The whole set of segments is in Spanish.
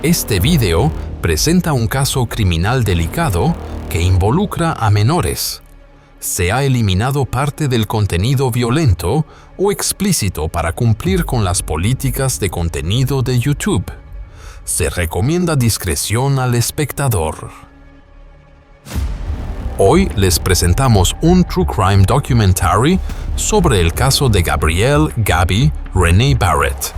Este video presenta un caso criminal delicado que involucra a menores. Se ha eliminado parte del contenido violento o explícito para cumplir con las políticas de contenido de YouTube. Se recomienda discreción al espectador. Hoy les presentamos un True Crime Documentary sobre el caso de Gabrielle "Gabby" Renee Barrett,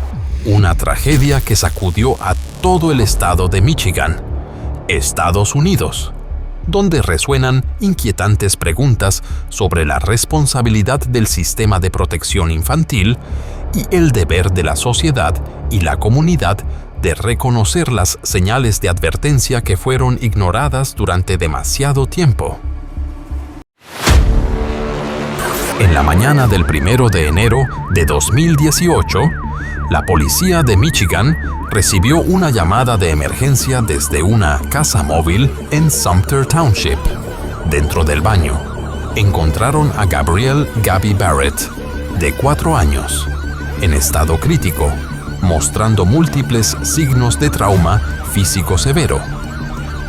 una tragedia que sacudió a todo el estado de Michigan, Estados Unidos, donde resuenan inquietantes preguntas sobre la responsabilidad del sistema de protección infantil y el deber de la sociedad y la comunidad de reconocer las señales de advertencia que fueron ignoradas durante demasiado tiempo. En la mañana del 1 de enero de 2018, la policía de Michigan recibió una llamada de emergencia desde una casa móvil en Sumter Township. Dentro del baño, encontraron a Gabrielle "Gabby" Barrett, de 4 años, en estado crítico, mostrando múltiples signos de trauma físico severo.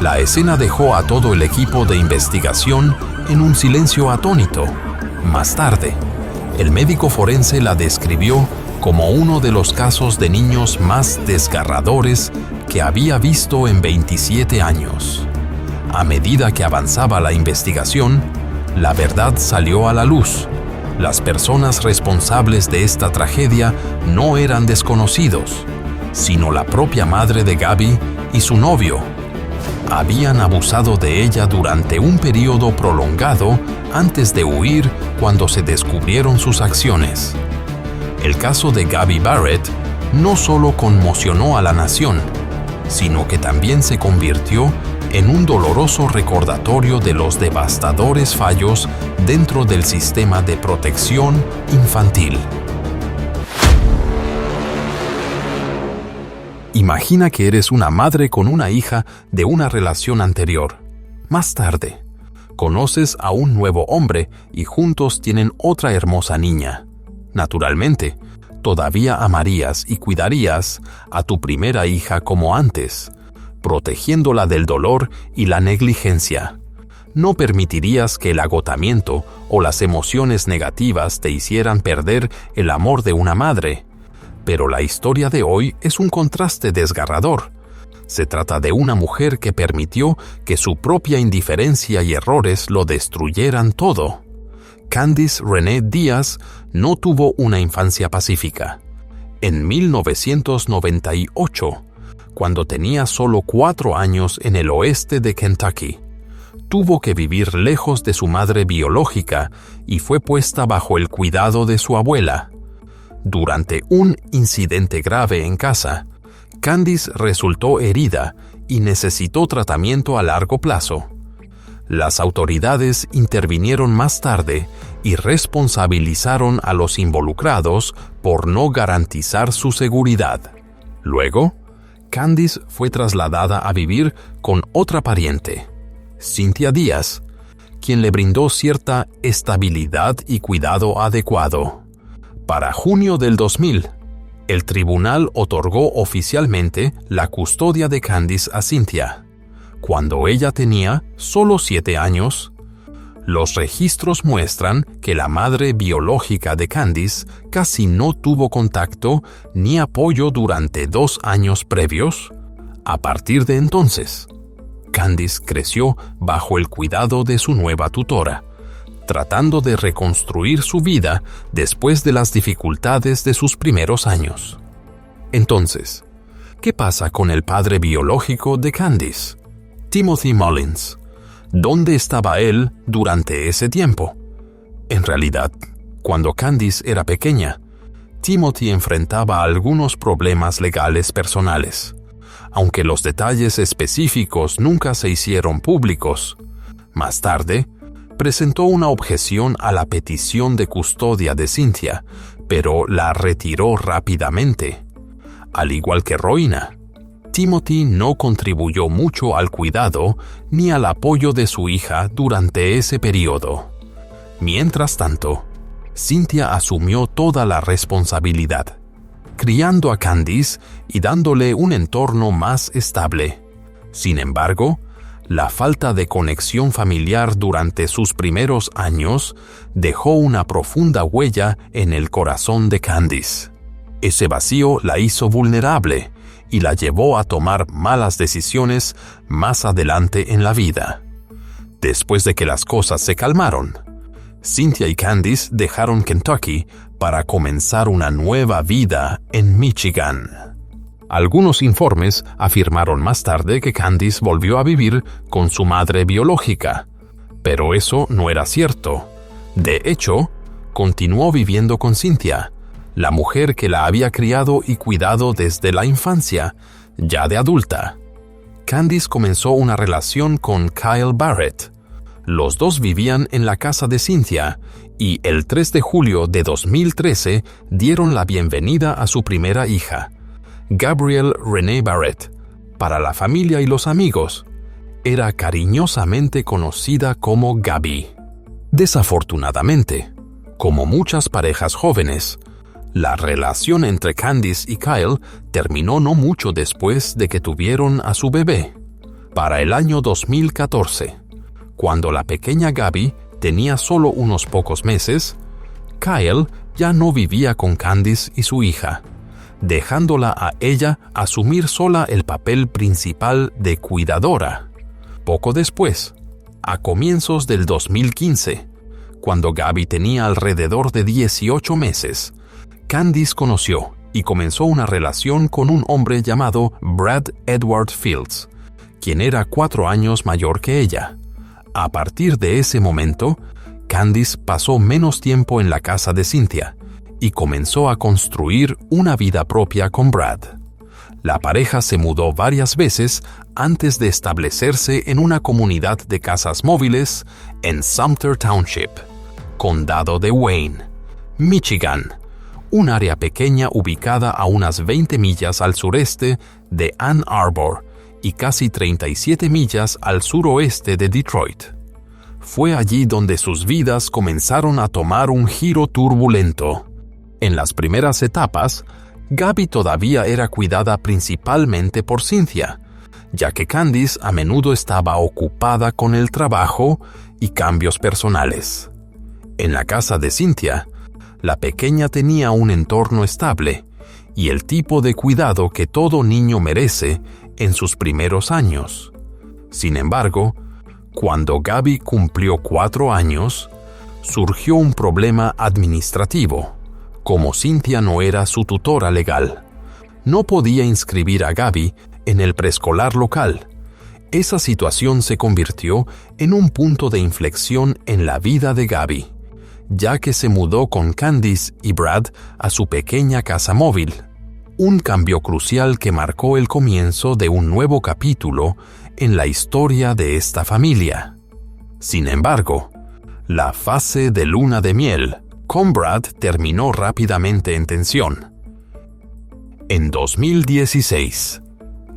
La escena dejó a todo el equipo de investigación en un silencio atónito. Más tarde, el médico forense la describió como uno de los casos de niños más desgarradores que había visto en 27 años. A medida que avanzaba la investigación, la verdad salió a la luz. Las personas responsables de esta tragedia no eran desconocidos, sino la propia madre de Gabby y su novio. Habían abusado de ella durante un periodo prolongado antes de huir cuando se descubrieron sus acciones. El caso de Gabby Barrett no solo conmocionó a la nación, sino que también se convirtió en un doloroso recordatorio de los devastadores fallos dentro del sistema de protección infantil. Imagina que eres una madre con una hija de una relación anterior. Más tarde, conoces a un nuevo hombre y juntos tienen otra hermosa niña. Naturalmente, todavía amarías y cuidarías a tu primera hija como antes, protegiéndola del dolor y la negligencia. No permitirías que el agotamiento o las emociones negativas te hicieran perder el amor de una madre. Pero la historia de hoy es un contraste desgarrador. Se trata de una mujer que permitió que su propia indiferencia y errores lo destruyeran todo. Candice Renee Díaz no tuvo una infancia pacífica. En 1998, cuando tenía solo 4 años en el oeste de Kentucky, tuvo que vivir lejos de su madre biológica y fue puesta bajo el cuidado de su abuela. Durante un incidente grave en casa, Candice resultó herida y necesitó tratamiento a largo plazo. Las autoridades intervinieron más tarde y responsabilizaron a los involucrados por no garantizar su seguridad. Luego, Candice fue trasladada a vivir con otra pariente, Cynthia Díaz, quien le brindó cierta estabilidad y cuidado adecuado. Para junio del 2000, el tribunal otorgó oficialmente la custodia de Candice a Cynthia. Cuando ella tenía solo 7 años, los registros muestran que la madre biológica de Candice casi no tuvo contacto ni apoyo durante 2 años previos. A partir de entonces, Candice creció bajo el cuidado de su nueva tutora, tratando de reconstruir su vida después de las dificultades de sus primeros años. Entonces, ¿qué pasa con el padre biológico de Candice? Timothy Mullins. ¿Dónde estaba él durante ese tiempo? En realidad, cuando Candice era pequeña, Timothy enfrentaba algunos problemas legales personales. Aunque los detalles específicos nunca se hicieron públicos, más tarde, presentó una objeción a la petición de custodia de Cynthia, pero la retiró rápidamente. Al igual que Roina, Timothy no contribuyó mucho al cuidado ni al apoyo de su hija durante ese periodo. Mientras tanto, Cynthia asumió toda la responsabilidad. criando a Candice y dándole un entorno más estable. Sin embargo, la falta de conexión familiar durante sus primeros años dejó una profunda huella en el corazón de Candice. Ese vacío la hizo vulnerable y la llevó a tomar malas decisiones más adelante en la vida. Después de que las cosas se calmaron, Cynthia y Candice dejaron Kentucky para comenzar una nueva vida en Michigan. Algunos informes afirmaron más tarde que Candice volvió a vivir con su madre biológica, pero eso no era cierto. De hecho, continuó viviendo con Cynthia, la mujer que la había criado y cuidado desde la infancia, ya de adulta. Candice comenzó una relación con Kyle Barrett. Los dos vivían en la casa de Cynthia y el 3 de julio de 2013 dieron la bienvenida a su primera hija, Gabrielle Renee Barrett. Para la familia y los amigos, era cariñosamente conocida como Gaby. Desafortunadamente, como muchas parejas jóvenes, la relación entre Candice y Kyle terminó no mucho después de que tuvieron a su bebé. Para el año 2014, cuando la pequeña Gaby tenía solo unos pocos meses, Kyle ya no vivía con Candice y su hija, dejándola a ella asumir sola el papel principal de cuidadora. Poco después, a comienzos del 2015, cuando Gaby tenía alrededor de 18 meses, Candice conoció y comenzó una relación con un hombre llamado Brad Edward Fields, quien era 4 años mayor que ella. A partir de ese momento, Candice pasó menos tiempo en la casa de Cynthia y comenzó a construir una vida propia con Brad. La pareja se mudó varias veces antes de establecerse en una comunidad de casas móviles en Sumter Township, condado de Wayne, Michigan, un área pequeña ubicada a unas 20 millas al sureste de Ann Arbor y casi 37 millas al suroeste de Detroit. Fue allí donde sus vidas comenzaron a tomar un giro turbulento. En las primeras etapas, Gaby todavía era cuidada principalmente por Cynthia, ya que Candice a menudo estaba ocupada con el trabajo y cambios personales. En la casa de Cynthia, la pequeña tenía un entorno estable y el tipo de cuidado que todo niño merece en sus primeros años. Sin embargo, cuando Gaby cumplió 4 años, surgió un problema administrativo. Como Cynthia no era su tutora legal, no podía inscribir a Gaby en el preescolar local. Esa situación se convirtió en un punto de inflexión en la vida de Gaby, ya que se mudó con Candice y Brad a su pequeña casa móvil. Un cambio crucial que marcó el comienzo de un nuevo capítulo en la historia de esta familia. Sin embargo, la fase de luna de miel con Brad terminó rápidamente en tensión. En 2016,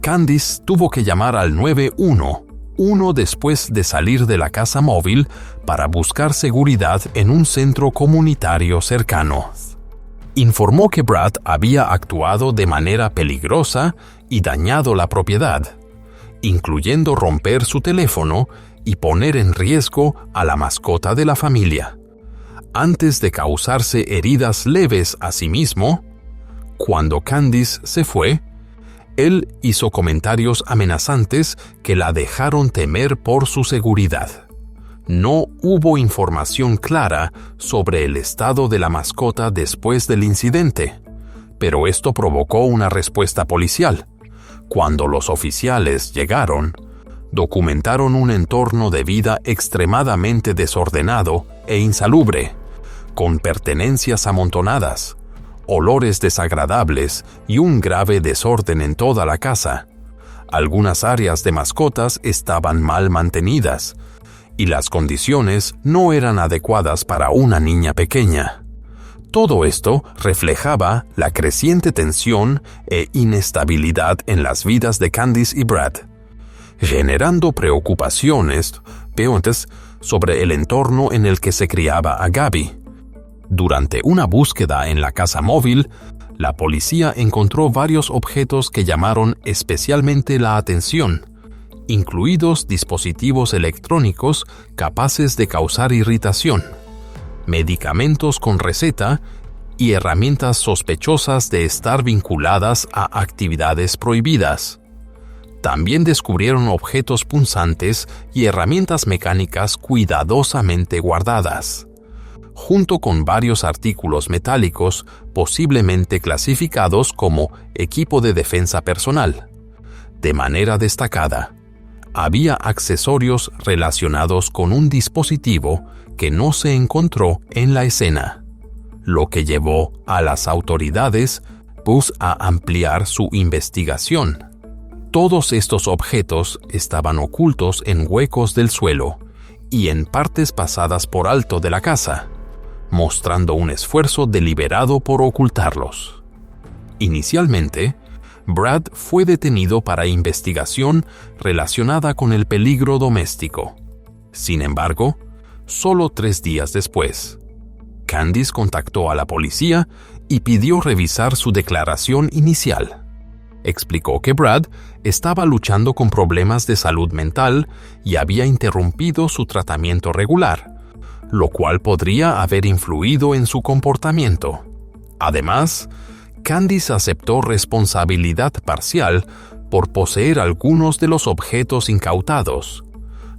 Candice tuvo que llamar al 911 después de salir de la casa móvil para buscar seguridad en un centro comunitario cercano. Informó que Brad había actuado de manera peligrosa y dañado la propiedad, incluyendo romper su teléfono y poner en riesgo a la mascota de la familia. Antes de causarse heridas leves a sí mismo, cuando Candice se fue, él hizo comentarios amenazantes que la dejaron temer por su seguridad. No hubo información clara sobre el estado de la mascota después del incidente, pero esto provocó una respuesta policial. Cuando los oficiales llegaron, documentaron un entorno de vida extremadamente desordenado e insalubre, con pertenencias amontonadas, olores desagradables y un grave desorden en toda la casa. Algunas áreas de mascotas estaban mal mantenidas, y las condiciones no eran adecuadas para una niña pequeña. Todo esto reflejaba la creciente tensión e inestabilidad en las vidas de Candice y Brad, generando preocupaciones sobre el entorno en el que se criaba a Gaby. Durante una búsqueda en la casa móvil, La policía encontró varios objetos que llamaron especialmente la atención, incluidos dispositivos electrónicos capaces de causar irritación, medicamentos con receta y herramientas sospechosas de estar vinculadas a actividades prohibidas. También descubrieron objetos punzantes y herramientas mecánicas cuidadosamente guardadas, junto con varios artículos metálicos posiblemente clasificados como equipo de defensa personal. De manera destacada, había accesorios relacionados con un dispositivo que no se encontró en la escena, lo que llevó a las autoridades a ampliar su investigación. Todos estos objetos estaban ocultos en huecos del suelo y en partes pasadas por alto de la casa, mostrando un esfuerzo deliberado por ocultarlos. Inicialmente, Brad fue detenido para investigación relacionada con el peligro doméstico. Sin embargo, solo 3 días después, Candice contactó a la policía y pidió revisar su declaración inicial. Explicó que Brad estaba luchando con problemas de salud mental y había interrumpido su tratamiento regular, lo cual podría haber influido en su comportamiento. Además, Candice aceptó responsabilidad parcial por poseer algunos de los objetos incautados,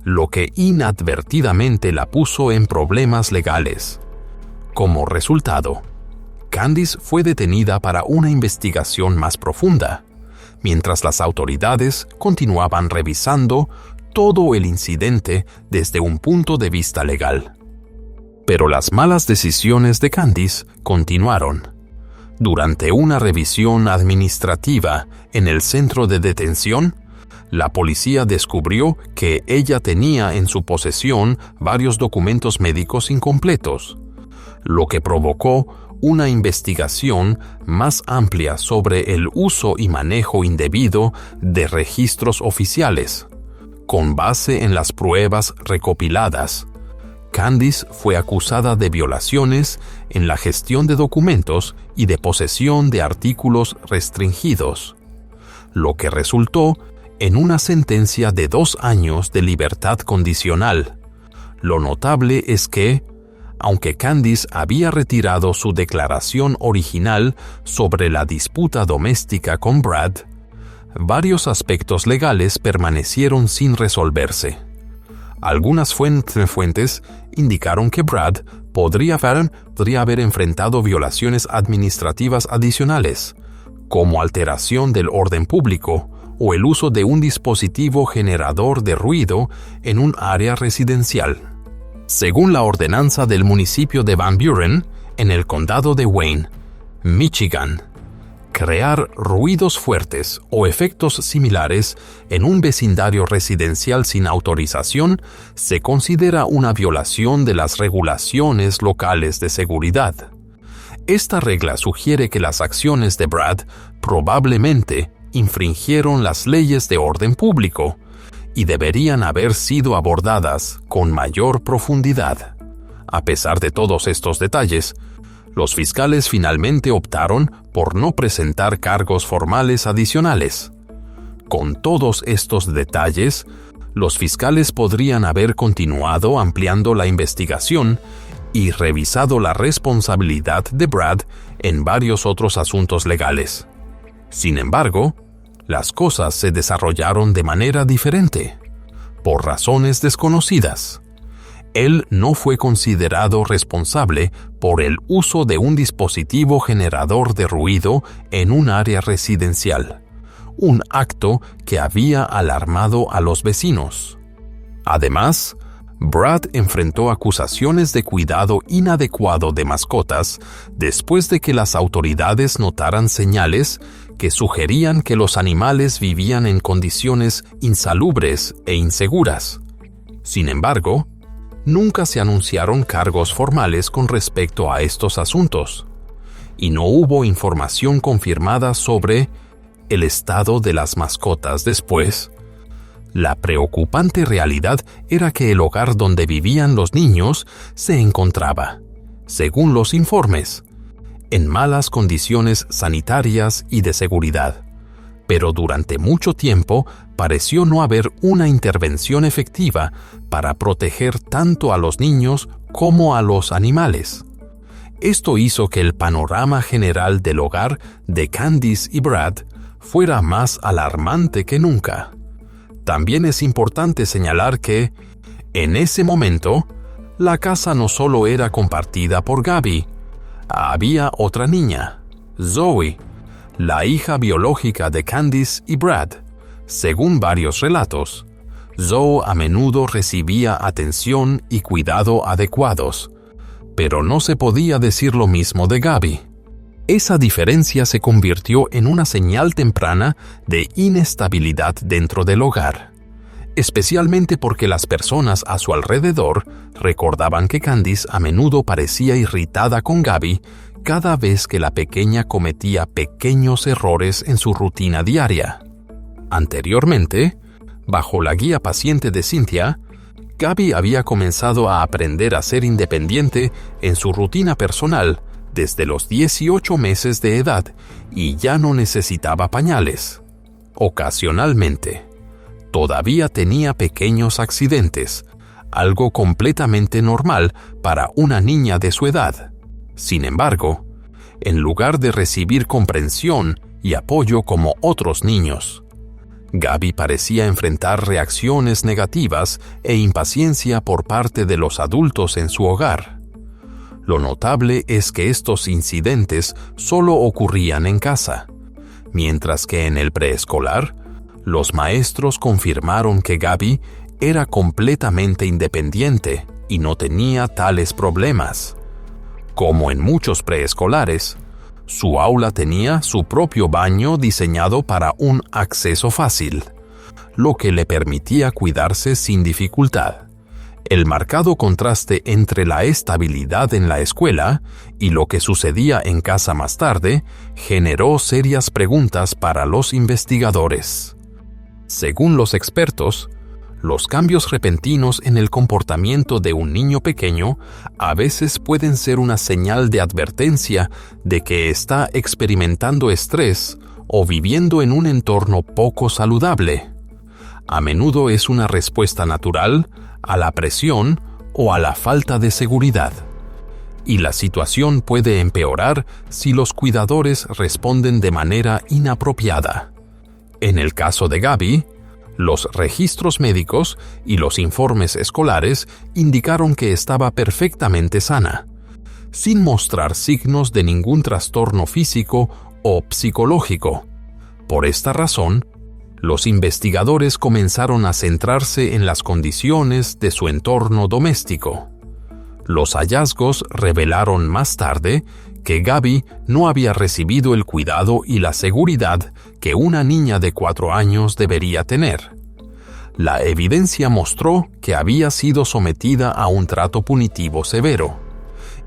lo que inadvertidamente la puso en problemas legales. Como resultado, Candice fue detenida para una investigación más profunda, mientras las autoridades continuaban revisando todo el incidente desde un punto de vista legal. Pero las malas decisiones de Candice continuaron. Durante una revisión administrativa en el centro de detención, la policía descubrió que ella tenía en su posesión varios documentos médicos incompletos, lo que provocó una investigación más amplia sobre el uso y manejo indebido de registros oficiales. Con base en las pruebas recopiladas, Candice fue acusada de violaciones en la gestión de documentos y de posesión de artículos restringidos, lo que resultó en una sentencia de 2 años de libertad condicional. Lo notable es que, aunque Candice había retirado su declaración original sobre la disputa doméstica con Brad, varios aspectos legales permanecieron sin resolverse. Algunas fuentes indicaron que Brad podría haber enfrentado violaciones administrativas adicionales, como alteración del orden público o el uso de un dispositivo generador de ruido en un área residencial. Según la ordenanza del municipio de Van Buren, en el condado de Wayne, Michigan, crear ruidos fuertes o efectos similares en un vecindario residencial sin autorización se considera una violación de las regulaciones locales de seguridad. Esta regla sugiere que las acciones de Brad probablemente infringieron las leyes de orden público y deberían haber sido abordadas con mayor profundidad. A pesar de todos estos detalles, los fiscales finalmente optaron por no presentar cargos formales adicionales. Con todos estos detalles, los fiscales podrían haber continuado ampliando la investigación y revisado la responsabilidad de Brad en varios otros asuntos legales. Sin embargo, las cosas se desarrollaron de manera diferente, por razones desconocidas. Él no fue considerado responsable por el uso de un dispositivo generador de ruido en un área residencial, un acto que había alarmado a los vecinos. Además, Brad enfrentó acusaciones de cuidado inadecuado de mascotas después de que las autoridades notaran señales que sugerían que los animales vivían en condiciones insalubres e inseguras. Sin embargo, nunca se anunciaron cargos formales con respecto a estos asuntos, y no hubo información confirmada sobre el estado de las mascotas después. La preocupante realidad era que el hogar donde vivían los niños se encontraba, según los informes, en malas condiciones sanitarias y de seguridad. Pero durante mucho tiempo pareció no haber una intervención efectiva para proteger tanto a los niños como a los animales. Esto hizo que el panorama general del hogar de Candice y Brad fuera más alarmante que nunca. También es importante señalar que, en ese momento, la casa no solo era compartida por Gabby, había otra niña, Zoe, la hija biológica de Candice y Brad. Según varios relatos, Zoe a menudo recibía atención y cuidado adecuados, pero no se podía decir lo mismo de Gabby. Esa diferencia se convirtió en una señal temprana de inestabilidad dentro del hogar, especialmente porque las personas a su alrededor recordaban que Candice a menudo parecía irritada con Gabby cada vez que la pequeña cometía pequeños errores en su rutina diaria. Anteriormente, bajo la guía paciente de Cynthia, Gabby había comenzado a aprender a ser independiente en su rutina personal desde los 18 meses de edad y ya no necesitaba pañales. Ocasionalmente, todavía tenía pequeños accidentes, algo completamente normal para una niña de su edad. Sin embargo, en lugar de recibir comprensión y apoyo como otros niños, Gabby parecía enfrentar reacciones negativas e impaciencia por parte de los adultos en su hogar. Lo notable es que estos incidentes solo ocurrían en casa, mientras que en el preescolar, los maestros confirmaron que Gabby era completamente independiente y no tenía tales problemas. Como en muchos preescolares, su aula tenía su propio baño diseñado para un acceso fácil, lo que le permitía cuidarse sin dificultad. El marcado contraste entre la estabilidad en la escuela y lo que sucedía en casa más tarde generó serias preguntas para los investigadores. Según los expertos, los cambios repentinos en el comportamiento de un niño pequeño a veces pueden ser una señal de advertencia de que está experimentando estrés o viviendo en un entorno poco saludable. A menudo es una respuesta natural a la presión o a la falta de seguridad. Y la situación puede empeorar si los cuidadores responden de manera inapropiada. En el caso de Gabby, los registros médicos y los informes escolares indicaron que estaba perfectamente sana, sin mostrar signos de ningún trastorno físico o psicológico. Por esta razón, los investigadores comenzaron a centrarse en las condiciones de su entorno doméstico. Los hallazgos revelaron más tarde que Gabby no había recibido el cuidado y la seguridad que una niña de 4 años debería tener. La evidencia mostró que había sido sometida a un trato punitivo severo,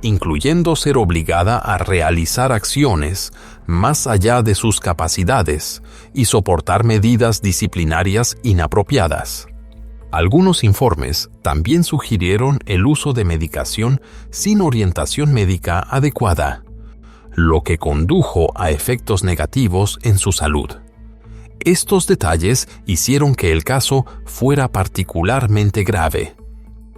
incluyendo ser obligada a realizar acciones más allá de sus capacidades y soportar medidas disciplinarias inapropiadas. Algunos informes también sugirieron el uso de medicación sin orientación médica adecuada, lo que condujo a efectos negativos en su salud. Estos detalles hicieron que el caso fuera particularmente grave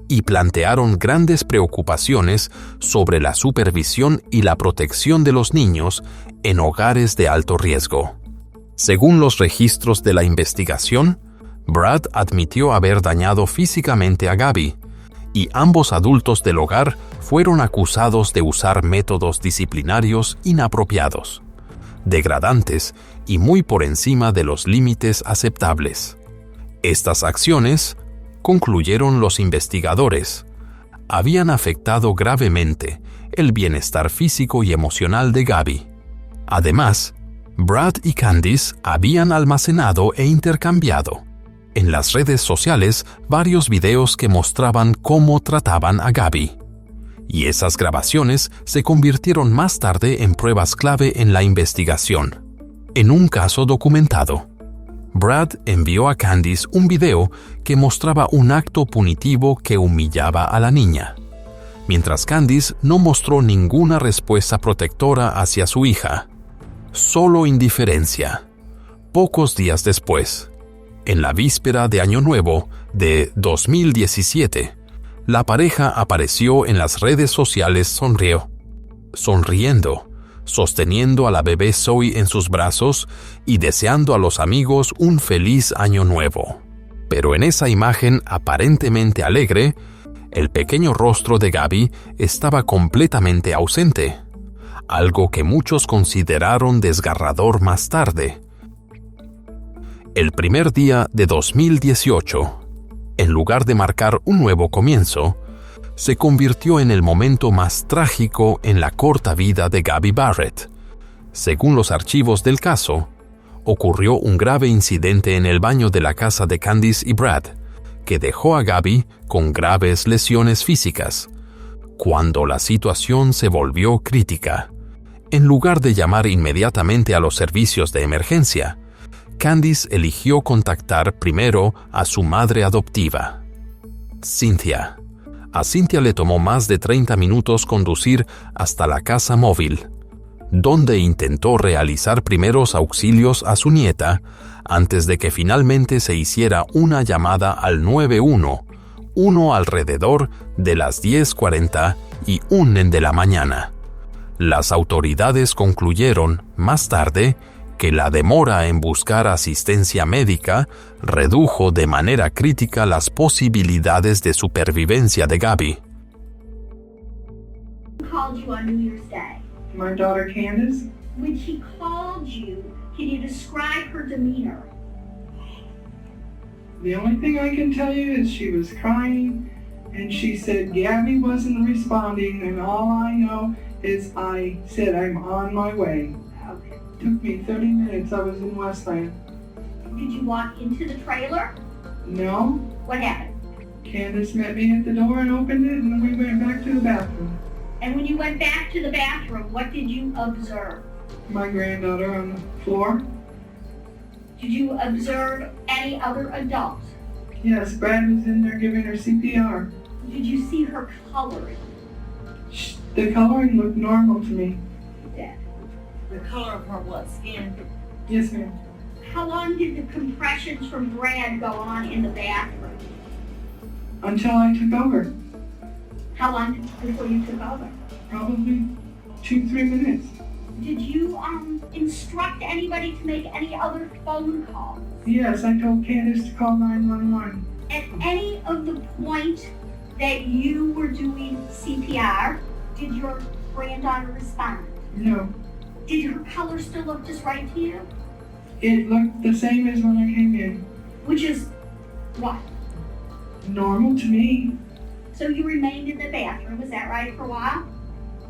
y plantearon grandes preocupaciones sobre la supervisión y la protección de los niños en hogares de alto riesgo. Según los registros de la investigación, Brad admitió haber dañado físicamente a Gabby, y ambos adultos del hogar fueron acusados de usar métodos disciplinarios inapropiados, degradantes y muy por encima de los límites aceptables. Estas acciones, concluyeron los investigadores, habían afectado gravemente el bienestar físico y emocional de Gabby. Además, Brad y Candice habían almacenado e intercambiado en las redes sociales varios videos que mostraban cómo trataban a Gabby. Y esas grabaciones se convirtieron más tarde en pruebas clave en la investigación. En un caso documentado, Brad envió a Candice un video que mostraba un acto punitivo que humillaba a la niña. mientras Candice no mostró ninguna respuesta protectora hacia su hija, solo indiferencia. Pocos días después, en la víspera de Año Nuevo de 2017, la pareja apareció en las redes sociales sonriendo, sosteniendo a la bebé Zoe en sus brazos y deseando a los amigos un feliz Año Nuevo. Pero en esa imagen aparentemente alegre, el pequeño rostro de Gaby estaba completamente ausente, algo que muchos consideraron desgarrador más tarde. El primer día de 2018, en lugar de marcar un nuevo comienzo, se convirtió en el momento más trágico en la corta vida de Gaby Barrett. Según los archivos del caso, ocurrió un grave incidente en el baño de la casa de Candice y Brad, que dejó a Gaby con graves lesiones físicas. Cuando la situación se volvió crítica, en lugar de llamar inmediatamente a los servicios de emergencia, Candice eligió contactar primero a su madre adoptiva, Cynthia. A Cynthia le tomó más de 30 minutos conducir hasta la casa móvil, donde intentó realizar primeros auxilios a su nieta antes de que finalmente se hiciera una llamada al 911 alrededor de las 10:41 de la mañana. Las autoridades concluyeron más tarde que la demora en buscar asistencia médica redujo de manera crítica las posibilidades de supervivencia de Gaby. My daughter Candice. When she called you, can you describe her demeanor? The only thing I can tell you is she was crying and she said Gabby wasn't responding, and all I know is I said I'm on my way. Okay. Took me 30 minutes. I was in Westland. Did you walk into the trailer? No. What happened? Candice met me at the door and opened it, and then we went back to the bathroom. And when you went back to the bathroom, what did you observe? My granddaughter on the floor. Did you observe any other adults? Yes, Brad was in there giving her CPR. Did you see her coloring? The coloring looked normal to me. Dead. The color of her what? Skin? Yes, ma'am. How long did the compressions from Brad go on in the bathroom? Until I took over. How long before you took over? Probably 2-3 minutes. Did you instruct anybody to make any other phone calls? Yes, I told Candice to call 911. At any of the point that you were doing CPR, did your granddaughter respond? No. Did her color still look just right to you? It looked the same as when I came in. Which is what? Normal to me. So you remained in the bathroom, is that right, for a while?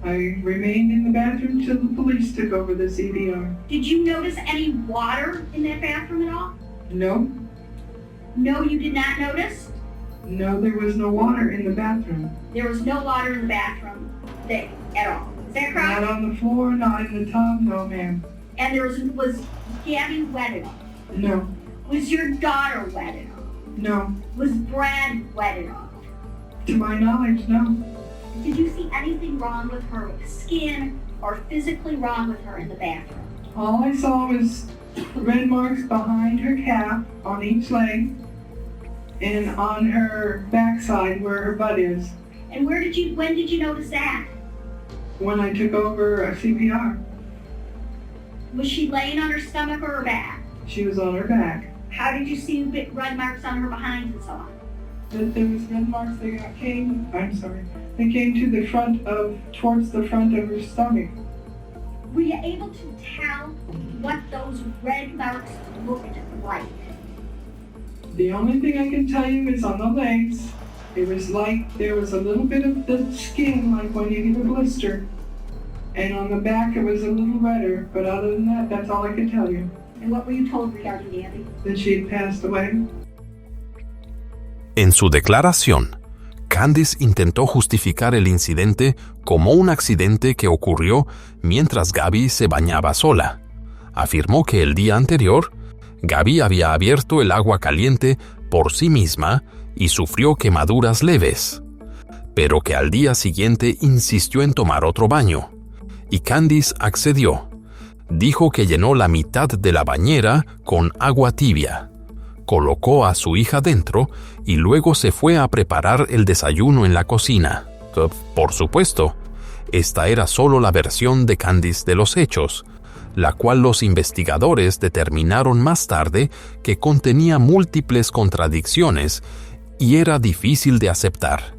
I remained in the bathroom till the police took over the CPR. Did you notice any water in that bathroom at all? No. No, you did not notice? No, there was no water in the bathroom. There was no water in the bathroom there at all. Is that correct? Not on the floor, not in the tub, no ma'am. And was Gabby wet enough? No. Was your daughter wet enough? No. Was Brad wet enough? To my knowledge, no. Did you see anything wrong with her skin or physically wrong with her in the bathroom? All I saw was red marks behind her calf on each leg and on her backside where her butt is. And when did you notice that? When I took over a CPR. Was she laying on her stomach or her back? She was on her back. How did you see red marks on her behind and so on? That there was red marks that came to the front towards the front of her stomach. Were you able to tell what those red marks looked like? The only thing I can tell you is on the legs, it was like there was a little bit of the skin, like when you get a blister. And on the back it was a little redder, but other than that, that's all I can tell you. And what were you told regarding Gabby? That she had passed away. En su declaración, Candice intentó justificar el incidente como un accidente que ocurrió mientras Gaby se bañaba sola. Afirmó que el día anterior, Gaby había abierto el agua caliente por sí misma y sufrió quemaduras leves. pero que al día siguiente insistió en tomar otro baño, y Candice accedió. Dijo que llenó la mitad de la bañera con agua tibia, colocó a su hija dentro y luego se fue a preparar el desayuno en la cocina. Por supuesto, esta era solo la versión de Candice de los hechos, la cual los investigadores determinaron más tarde que contenía múltiples contradicciones y era difícil de aceptar.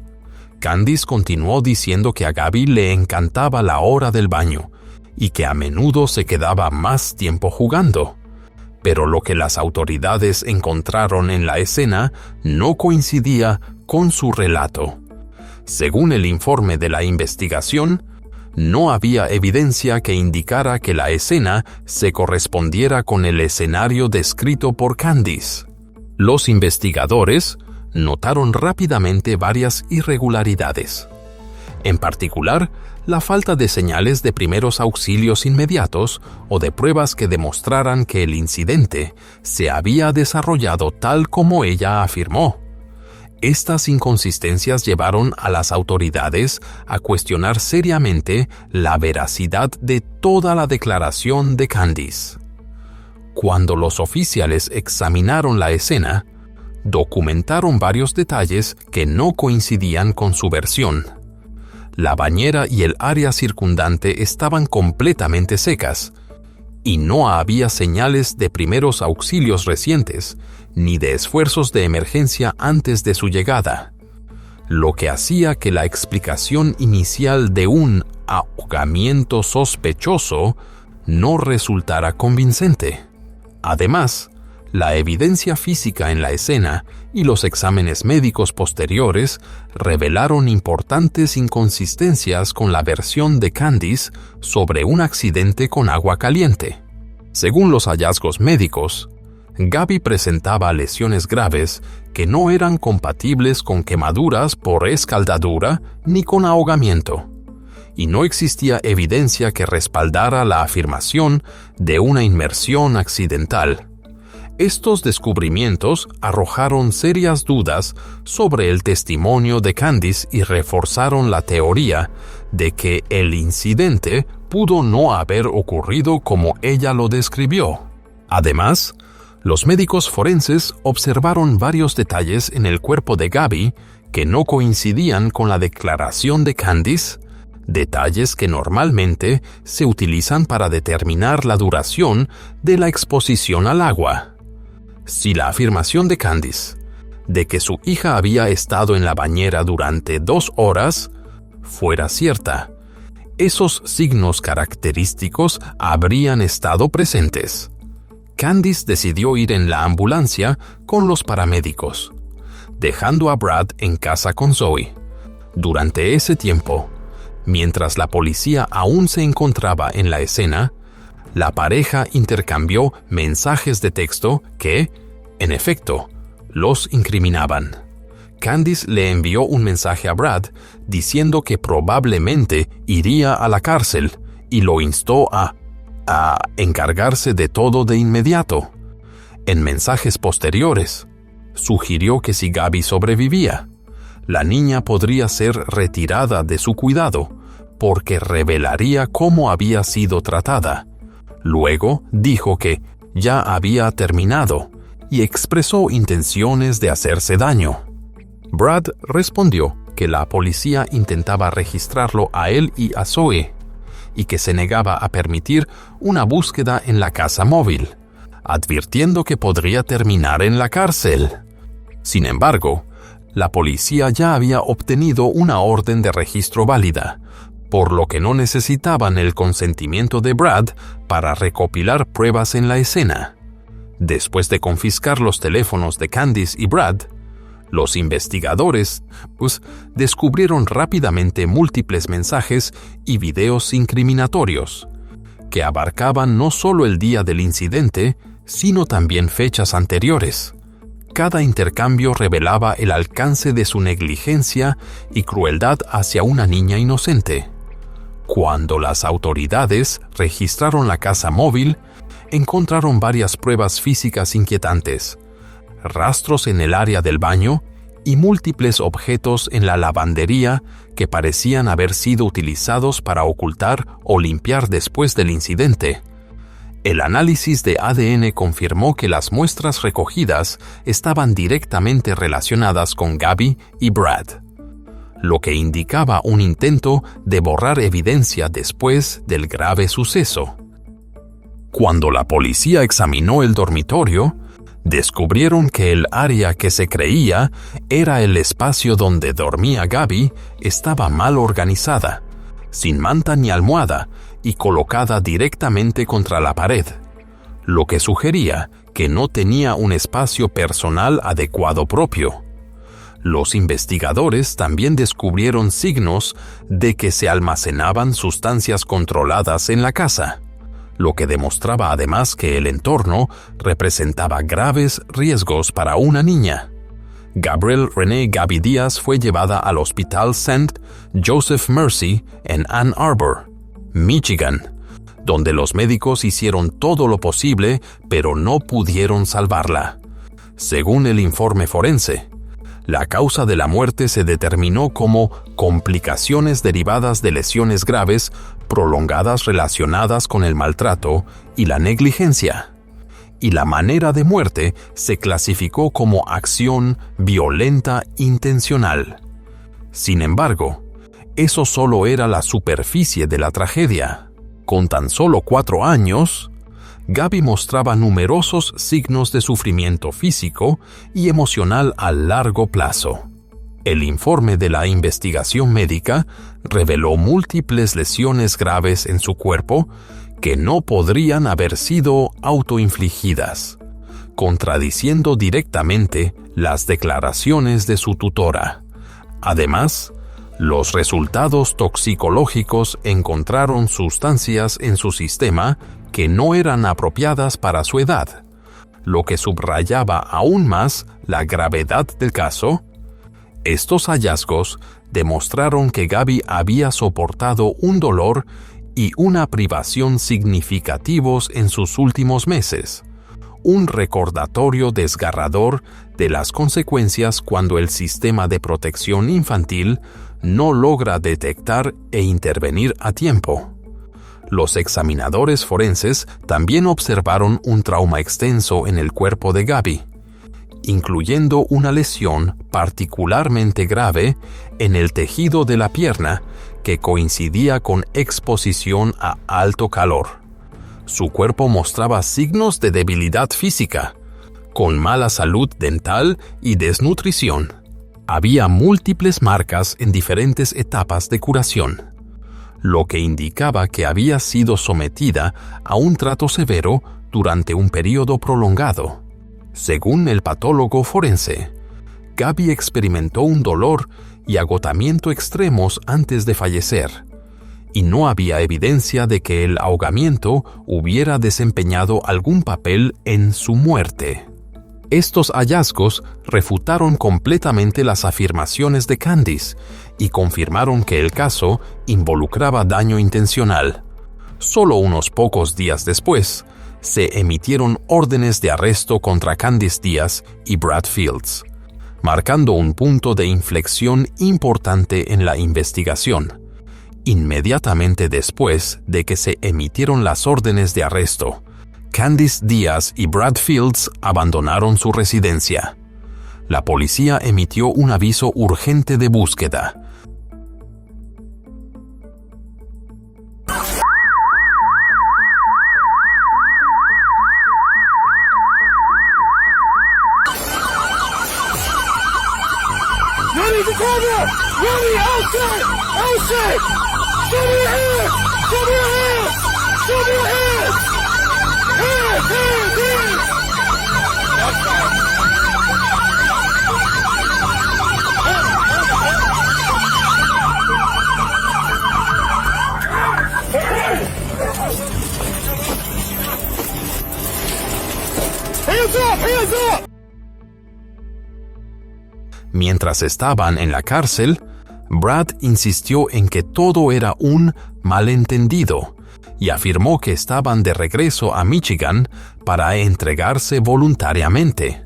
Candice continuó diciendo que a Gabby le encantaba la hora del baño y que a menudo se quedaba más tiempo jugando. Pero lo que las autoridades encontraron en la escena no coincidía con su relato. Según el informe de la investigación, no había evidencia que indicara que la escena se correspondiera con el escenario descrito por Candice. Los investigadores notaron rápidamente varias irregularidades. En particular, la falta de señales de primeros auxilios inmediatos o de pruebas que demostraran que el incidente se había desarrollado tal como ella afirmó. Estas inconsistencias llevaron a las autoridades a cuestionar seriamente la veracidad de toda la declaración de Candice. Cuando los oficiales examinaron la escena, documentaron varios detalles que no coincidían con su versión. La bañera y el área circundante estaban completamente secas, y no había señales de primeros auxilios recientes, ni de esfuerzos de emergencia antes de su llegada, lo que hacía que la explicación inicial de un ahogamiento sospechoso no resultara convincente. Además, la evidencia física en la escena y los exámenes médicos posteriores revelaron importantes inconsistencias con la versión de Candice sobre un accidente con agua caliente. Según los hallazgos médicos, Gabby presentaba lesiones graves que no eran compatibles con quemaduras por escaldadura ni con ahogamiento, y no existía evidencia que respaldara la afirmación de una inmersión accidental. Estos descubrimientos arrojaron serias dudas sobre el testimonio de Candice y reforzaron la teoría de que el incidente pudo no haber ocurrido como ella lo describió. Además, los médicos forenses observaron varios detalles en el cuerpo de Gabby que no coincidían con la declaración de Candice, detalles que normalmente se utilizan para determinar la duración de la exposición al agua. Si la afirmación de Candice de que su hija había estado en la bañera durante 2 horas fuera cierta, esos signos característicos habrían estado presentes. Candice decidió ir en la ambulancia con los paramédicos, dejando a Brad en casa con Zoe. Durante ese tiempo, mientras la policía aún se encontraba en la escena, la pareja intercambió mensajes de texto que, en efecto, los incriminaban. Candice le envió un mensaje a Brad diciendo que probablemente iría a la cárcel y lo instó a encargarse de todo de inmediato. En mensajes posteriores, sugirió que si Gabby sobrevivía, la niña podría ser retirada de su cuidado porque revelaría cómo había sido tratada. Luego dijo que ya había terminado y expresó intenciones de hacerse daño. Brad respondió que la policía intentaba registrarlo a él y a Zoe y que se negaba a permitir una búsqueda en la casa móvil, advirtiendo que podría terminar en la cárcel. Sin embargo, la policía ya había obtenido una orden de registro válida, por lo que no necesitaban el consentimiento de Brad para recopilar pruebas en la escena. Después de confiscar los teléfonos de Candice y Brad, los investigadores descubrieron rápidamente múltiples mensajes y videos incriminatorios, que abarcaban no solo el día del incidente, sino también fechas anteriores. Cada intercambio revelaba el alcance de su negligencia y crueldad hacia una niña inocente. Cuando las autoridades registraron la casa móvil, encontraron varias pruebas físicas inquietantes, rastros en el área del baño y múltiples objetos en la lavandería que parecían haber sido utilizados para ocultar o limpiar después del incidente. El análisis de ADN confirmó que las muestras recogidas estaban directamente relacionadas con Gabby y Brad, lo que indicaba un intento de borrar evidencia después del grave suceso. Cuando la policía examinó el dormitorio, descubrieron que el área que se creía era el espacio donde dormía Gabby estaba mal organizada, sin manta ni almohada y colocada directamente contra la pared, lo que sugería que no tenía un espacio personal adecuado propio. Los investigadores también descubrieron signos de que se almacenaban sustancias controladas en la casa, lo que demostraba además que el entorno representaba graves riesgos para una niña. Gabrielle Renee Gabby Díaz fue llevada al Hospital St. Joseph Mercy en Ann Arbor, Michigan, donde los médicos hicieron todo lo posible, pero no pudieron salvarla. Según el informe forense, la causa de la muerte se determinó como complicaciones derivadas de lesiones graves prolongadas relacionadas con el maltrato y la negligencia, y la manera de muerte se clasificó como acción violenta intencional. Sin embargo, eso solo era la superficie de la tragedia. Con tan solo 4 años, Gabby mostraba numerosos signos de sufrimiento físico y emocional a largo plazo. El informe de la investigación médica reveló múltiples lesiones graves en su cuerpo que no podrían haber sido autoinfligidas, contradiciendo directamente las declaraciones de su tutora. Además, los resultados toxicológicos encontraron sustancias en su sistema que no eran apropiadas para su edad, lo que subrayaba aún más la gravedad del caso. Estos hallazgos demostraron que Gabby había soportado un dolor y una privación significativos en sus últimos meses, un recordatorio desgarrador de las consecuencias cuando el sistema de protección infantil no logra detectar e intervenir a tiempo. Los examinadores forenses también observaron un trauma extenso en el cuerpo de Gabby, incluyendo una lesión particularmente grave en el tejido de la pierna que coincidía con exposición a alto calor. Su cuerpo mostraba signos de debilidad física, con mala salud dental y desnutrición. Había múltiples marcas en diferentes etapas de curación, lo que indicaba que había sido sometida a un trato severo durante un periodo prolongado. Según el patólogo forense, Gabby experimentó un dolor y agotamiento extremos antes de fallecer, y no había evidencia de que el ahogamiento hubiera desempeñado algún papel en su muerte. Estos hallazgos refutaron completamente las afirmaciones de Candice y confirmaron que el caso involucraba daño intencional. Solo unos pocos días después, se emitieron órdenes de arresto contra Candice Díaz y Brad Fields, marcando un punto de inflexión importante en la investigación. Inmediatamente después de que se emitieron las órdenes de arresto, Candice Díaz y Brad Fields abandonaron su residencia. La policía emitió un aviso urgente de búsqueda. Ready to cover! Ready, outside! Outside! Show me your hands! Show me your hands! Show me your hands! Hands! Hands! Hands! That's fine. Hands up! Hands up! Mientras estaban en la cárcel, Brad insistió en que todo era un malentendido y afirmó que estaban de regreso a Michigan para entregarse voluntariamente.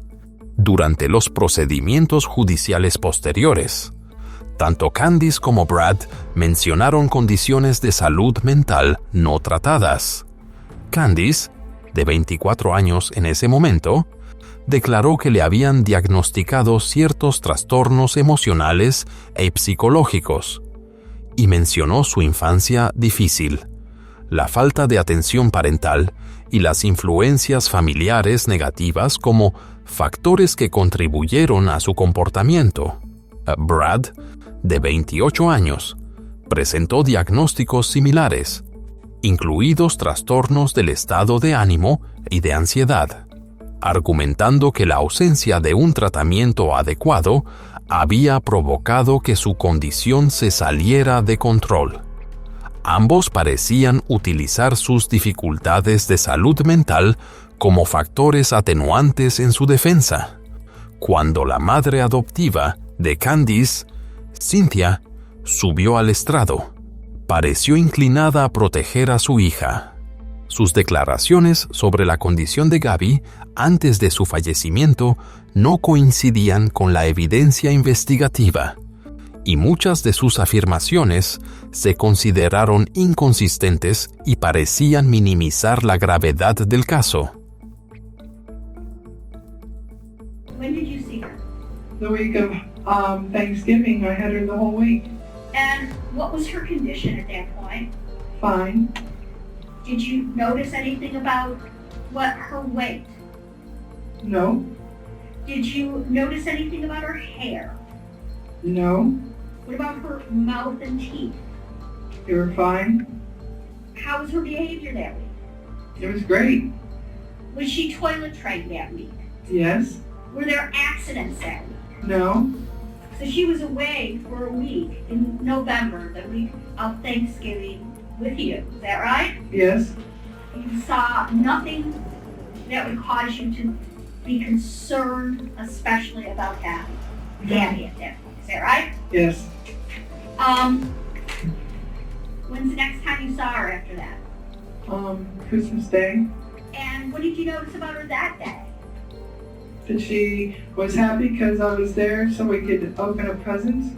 Durante los procedimientos judiciales posteriores, tanto Candice como Brad mencionaron condiciones de salud mental no tratadas. Candice, de 24 años en ese momento, declaró que le habían diagnosticado ciertos trastornos emocionales y psicológicos, y mencionó su infancia difícil, la falta de atención parental y las influencias familiares negativas como factores que contribuyeron a su comportamiento. Brad, de 28 años, presentó diagnósticos similares, incluidos trastornos del estado de ánimo y de ansiedad, argumentando que la ausencia de un tratamiento adecuado había provocado que su condición se saliera de control. Ambos parecían utilizar sus dificultades de salud mental como factores atenuantes en su defensa. Cuando la madre adoptiva de Candice, Cynthia, subió al estrado, pareció inclinada a proteger a su hija. Sus declaraciones sobre la condición de Gabby antes de su fallecimiento no coincidían con la evidencia investigativa, y muchas de sus afirmaciones se consideraron inconsistentes y parecían minimizar la gravedad del caso. When did you see her? The week of Thanksgiving, I had her the whole week. And what was her condition at that point? Fine. Did you notice anything about her weight? No. Did you notice anything about her hair? No. What about her mouth and teeth? They were fine. How was her behavior that week? It was great. Was she toilet trained that week? Yes. Were there accidents that week? No. So she was away for a week in November, the week of Thanksgiving with you. Is that right? Yes. You saw nothing that would cause you to be concerned, especially about Gabby at that point. Is that right? Yes. When's the next time you saw her after that? Christmas Day. And what did you notice about her that day? That she was happy because I was there so we could open up presents.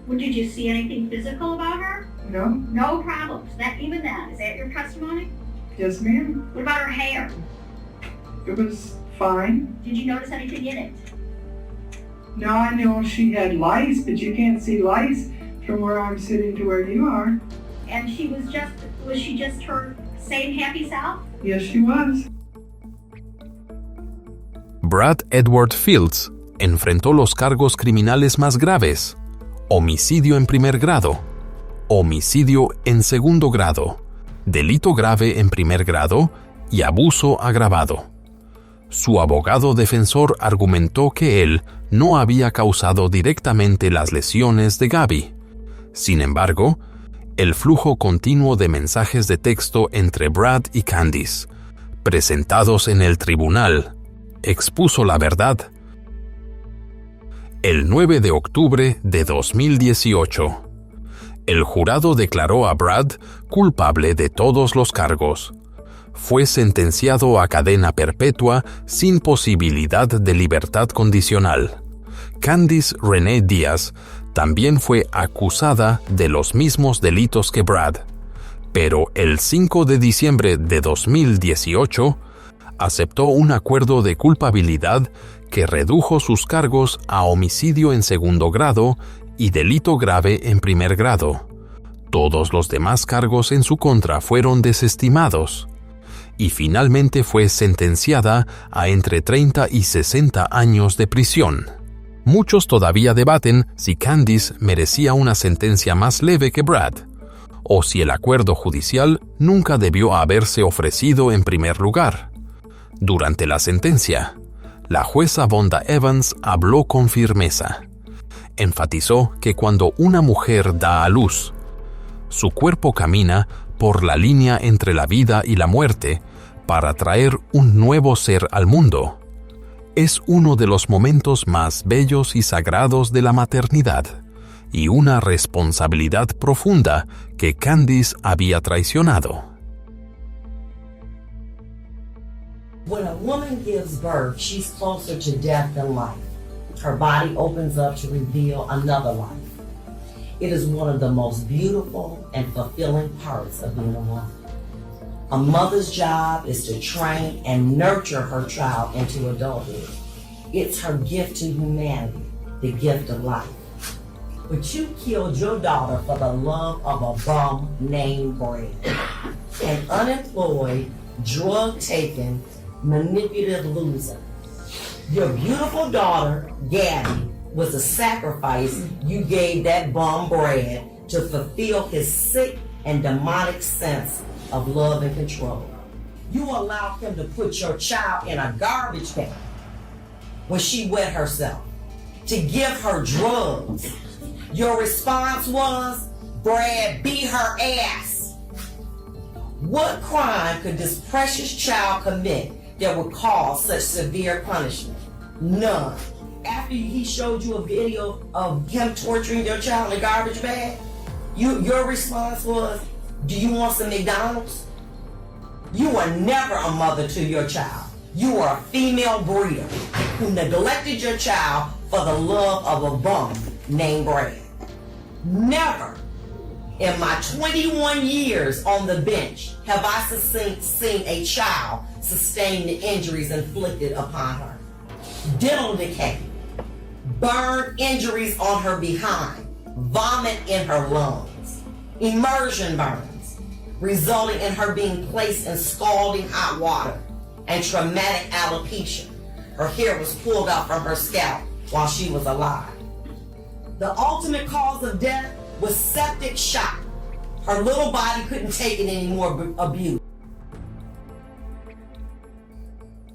Well, did you see anything physical about her? No. No problems. Even that. Is that your testimony? Yes, ma'am. What about her hair? It was fine. Did you notice anything in it? No, I know she had lice, but you can't see lice from where I'm sitting to where you are. And was she just her same happy self? Yes, she was. Brad Edward Fields enfrentó los cargos criminales más graves: homicidio en primer grado, homicidio en segundo grado, delito grave en primer grado y abuso agravado. Su abogado defensor argumentó que él no había causado directamente las lesiones de Gabby. Sin embargo, el flujo continuo de mensajes de texto entre Brad y Candice, presentados en el tribunal, expuso la verdad. El 9 de octubre de 2018, el jurado declaró a Brad culpable de todos los cargos. Fue sentenciado a cadena perpetua sin posibilidad de libertad condicional. Candice Renee Díaz también fue acusada de los mismos delitos que Brad, pero el 5 de diciembre de 2018 aceptó un acuerdo de culpabilidad que redujo sus cargos a homicidio en segundo grado y delito grave en primer grado. Todos los demás cargos en su contra fueron desestimados, y finalmente fue sentenciada a entre 30 y 60 años de prisión. Muchos todavía debaten si Candice merecía una sentencia más leve que Brad, o si el acuerdo judicial nunca debió haberse ofrecido en primer lugar. Durante la sentencia, la jueza Vonda Evans habló con firmeza. Enfatizó que cuando una mujer da a luz, su cuerpo camina por la línea entre la vida y la muerte para traer un nuevo ser al mundo. Es uno de los momentos más bellos y sagrados de la maternidad, y una responsabilidad profunda que Candice había traicionado. When a woman gives birth, she's closer to death than life. Her body opens up to reveal another life. It is one of the most beautiful and fulfilling parts of being a woman. A mother's job is to train and nurture her child into adulthood. It's her gift to humanity, the gift of life. But you killed your daughter for the love of a bum named Brad, an unemployed, drug-taking, manipulative loser. Your beautiful daughter, Gabby, was a sacrifice you gave that bum Brad to fulfill his sick and demonic sense of love and control. You allowed him to put your child in a garbage can when she wet herself, to give her drugs. Your response was, Brad beat her ass. What crime could this precious child commit that would cause such severe punishment? None. After he showed you a video of him torturing your child in a garbage bag, your response was, do you want some McDonald's? You were never a mother to your child. You were a female breeder who neglected your child for the love of a bum named Brad. Never in my 21 years on the bench have I seen a child sustain the injuries inflicted upon her. Dental decay, burn injuries on her behind, vomit in her lungs, immersion burns, resulting in her being placed in scalding hot water, and traumatic alopecia. Her hair was pulled out from her scalp while she was alive. The ultimate cause of death was septic shock. Her little body couldn't take it anymore abuse.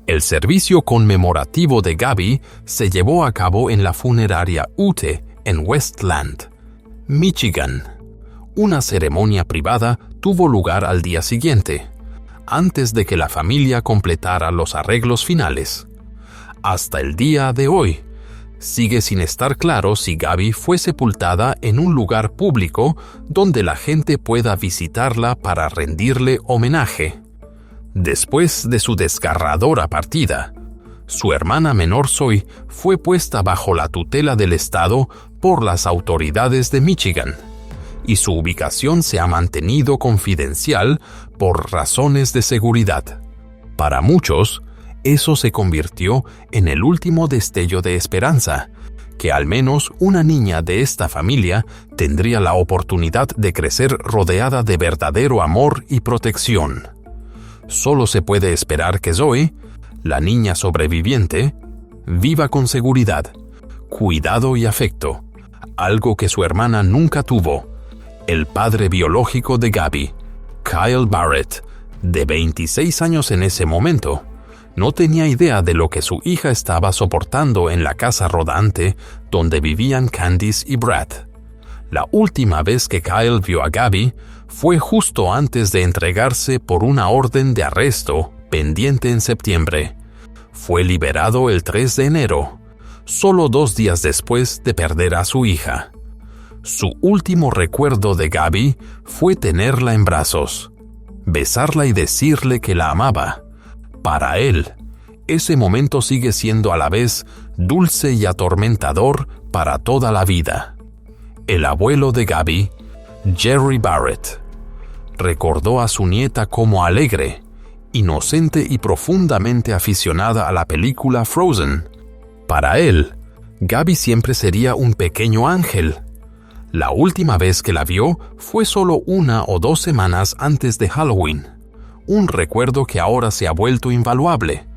El servicio conmemorativo de Gabby se llevó a cabo en la funeraria Ute en Westland, Michigan. Una ceremonia privada tuvo lugar al día siguiente, antes de que la familia completara los arreglos finales. Hasta el día de hoy, sigue sin estar claro si Gabby fue sepultada en un lugar público donde la gente pueda visitarla para rendirle homenaje. Después de su desgarradora partida, su hermana menor Zoe fue puesta bajo la tutela del Estado por las autoridades de Michigan, y su ubicación se ha mantenido confidencial por razones de seguridad. Para muchos, eso se convirtió en el último destello de esperanza, que al menos una niña de esta familia tendría la oportunidad de crecer rodeada de verdadero amor y protección. Solo se puede esperar que Zoe, la niña sobreviviente, viva con seguridad, cuidado y afecto, algo que su hermana nunca tuvo. El padre biológico de Gabby, Kyle Barrett, de 26 años en ese momento, no tenía idea de lo que su hija estaba soportando en la casa rodante donde vivían Candice y Brad. La última vez que Kyle vio a Gabby fue justo antes de entregarse por una orden de arresto pendiente en septiembre. Fue liberado el 3 de enero, solo 2 días después de perder a su hija. Su último recuerdo de Gabby fue tenerla en brazos, besarla y decirle que la amaba. Para él, ese momento sigue siendo a la vez dulce y atormentador para toda la vida. El abuelo de Gabby, Jerry Barrett, recordó a su nieta como alegre, inocente y profundamente aficionada a la película Frozen. Para él, Gabby siempre sería un pequeño ángel. La última vez que la vio fue solo 1 o 2 semanas antes de Halloween, un recuerdo que ahora se ha vuelto invaluable.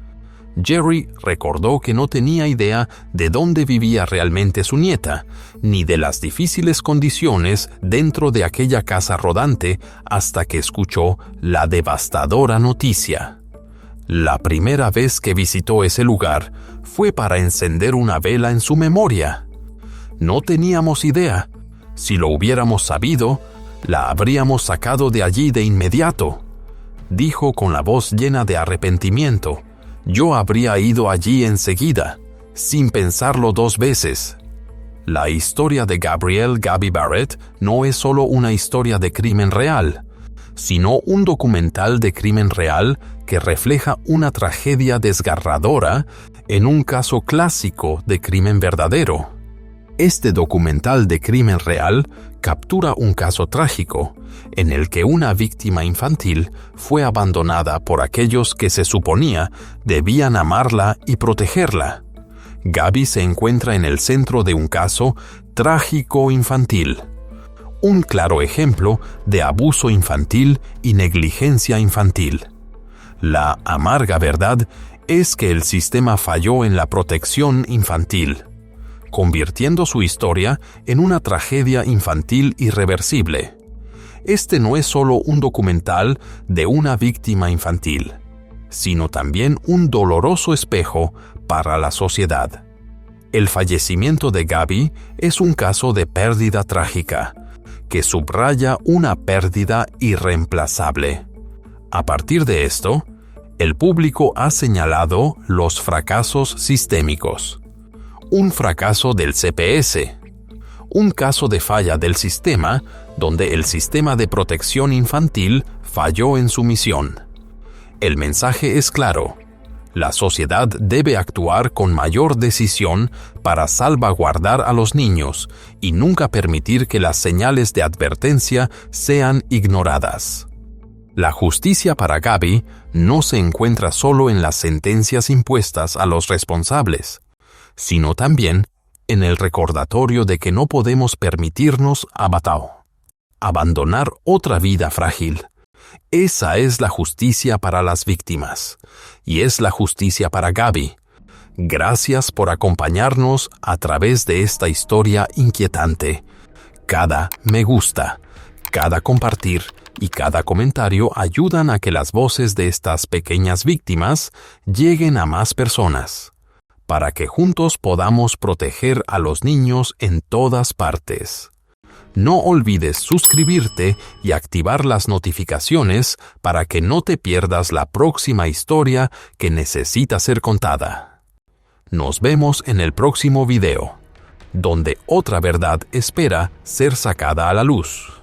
Jerry recordó que no tenía idea de dónde vivía realmente su nieta, ni de las difíciles condiciones dentro de aquella casa rodante hasta que escuchó la devastadora noticia. La primera vez que visitó ese lugar fue para encender una vela en su memoria. No teníamos idea. Si lo hubiéramos sabido, la habríamos sacado de allí de inmediato, dijo con la voz llena de arrepentimiento. Yo habría ido allí enseguida, sin pensarlo 2 veces. La historia de Gabby Barrett no es solo una historia de crimen real, sino un documental de crimen real que refleja una tragedia desgarradora en un caso clásico de crimen verdadero. Este documental de crimen real captura un caso trágico en el que una víctima infantil fue abandonada por aquellos que se suponía debían amarla y protegerla. Gaby se encuentra en el centro de un caso trágico infantil. Un claro ejemplo de abuso infantil y negligencia infantil. La amarga verdad es que el sistema falló en la protección infantil, convirtiendo su historia en una tragedia infantil irreversible. Este no es solo un documental de una víctima infantil, sino también un doloroso espejo para la sociedad. El fallecimiento de Gaby es un caso de pérdida trágica, que subraya una pérdida irreemplazable. A partir de esto, el público ha señalado los fracasos sistémicos. Un fracaso del CPS, un caso de falla del sistema donde el sistema de protección infantil falló en su misión. El mensaje es claro: la sociedad debe actuar con mayor decisión para salvaguardar a los niños y nunca permitir que las señales de advertencia sean ignoradas. La justicia para Gaby no se encuentra solo en las sentencias impuestas a los responsables, sino también en el recordatorio de que no podemos permitirnos abandonar otra vida frágil. Esa es la justicia para las víctimas, y es la justicia para Gaby. Gracias por acompañarnos a través de esta historia inquietante. Cada me gusta, cada compartir y cada comentario ayudan a que las voces de estas pequeñas víctimas lleguen a más personas, para que juntos podamos proteger a los niños en todas partes. No olvides suscribirte y activar las notificaciones para que no te pierdas la próxima historia que necesita ser contada. Nos vemos en el próximo video, donde otra verdad espera ser sacada a la luz.